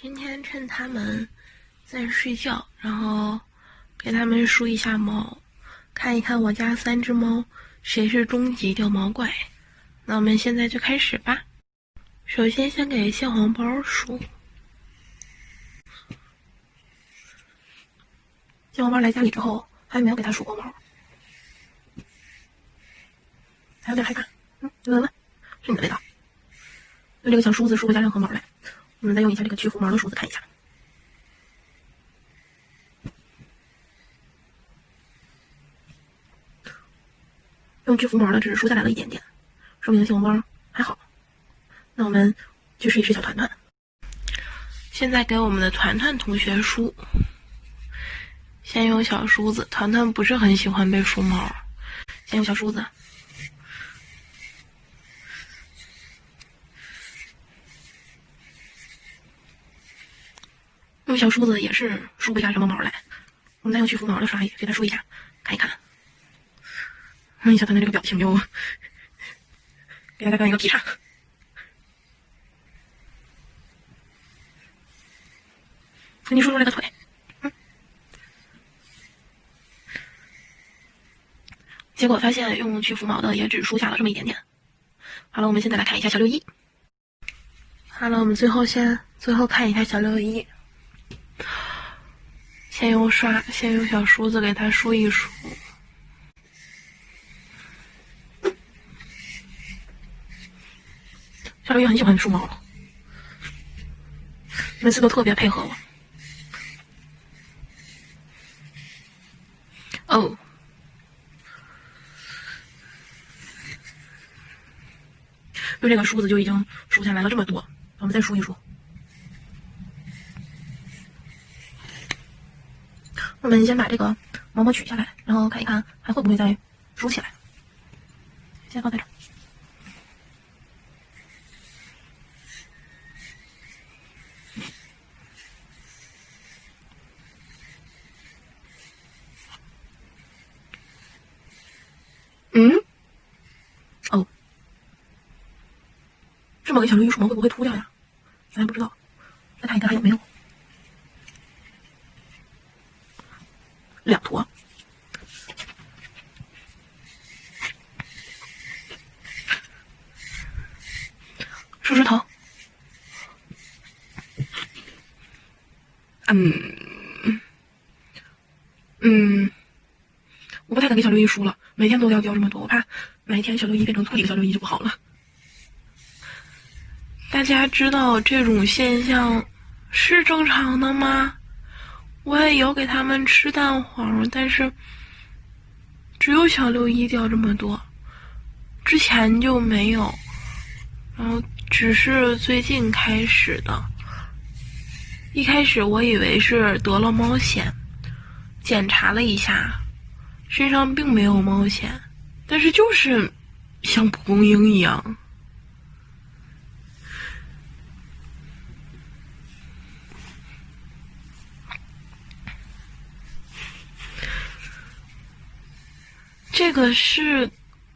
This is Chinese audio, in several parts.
今天趁他们在睡觉，然后给他们梳一下毛，看一看我家3只猫谁是终极掉毛怪。那我们现在就开始吧。首先先给蟹黄包梳。蟹黄包来家里之后还没有给它梳过毛，还有点害怕。闻闻，是你的味道。用这个小梳子梳不下任何毛来。我们再用一下这个去浮毛的梳子看一下。用去浮毛的只梳下来了一点点，说明蟹黄包还好。那我们去试一试小团团。现在给我们的团团同学梳。先用小梳子，团团不是很喜欢被梳毛，先用小梳子。用小梳子也是梳不下什么毛来，我们再用去浮毛的刷给它梳一下，看一看。小团团这个表情就给大家看一个劈叉。给你梳梳这个腿。结果发现用去浮毛的也只梳下了这么一点点。好了，我们现在来看一下小六一。好了，我们最后看一下小六一。先用小梳子给它梳一梳。小六一很喜欢梳毛，每次都特别配合我。哦，用这个梳子就已经梳下来了这么多，我们再梳一梳。我们先把这个毛毛取下来，然后看一看还会不会再梳起来。先放在这儿。哦，这么个小绿树毛会不会秃掉呀？咱还不知道，再看一看还有没有。2坨。梳梳头。我不太敢给小六一梳了，每天都要掉这么多，我怕哪一天小六一变成秃顶小六一就不好了。大家知道这种现象是正常的吗？我也有给他们吃蛋黄，但是只有小六一掉这么多，之前就没有，然后只是最近开始的。一开始我以为是得了猫癣，检查了一下，身上并没有猫癣，但是就是像蒲公英一样。这个是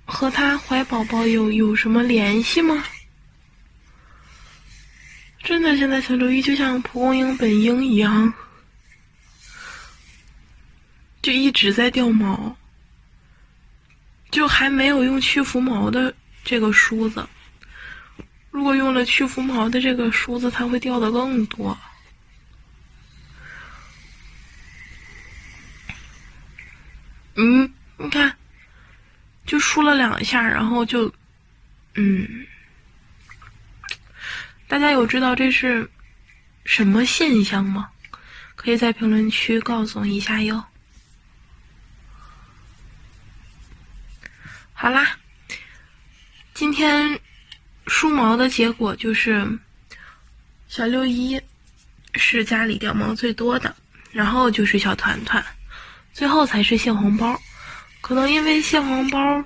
和他怀宝宝有什么联系吗？真的，现在小六一就像蒲公英本英一样，就一直在掉毛，就还没有用去浮毛的这个梳子。如果用了去浮毛的这个梳子，它会掉的更多。你看，就梳了2下，然后就，大家有知道这是什么现象吗？可以在评论区告诉我一下哟。好啦，今天梳毛的结果就是小六一是家里掉毛最多的，然后就是小团团，最后才是蟹黄包。可能因为蟹黄包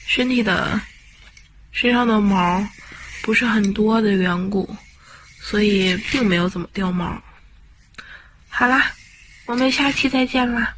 身上的毛不是很多的缘故，所以并没有怎么掉毛。好啦，我们下期再见啦。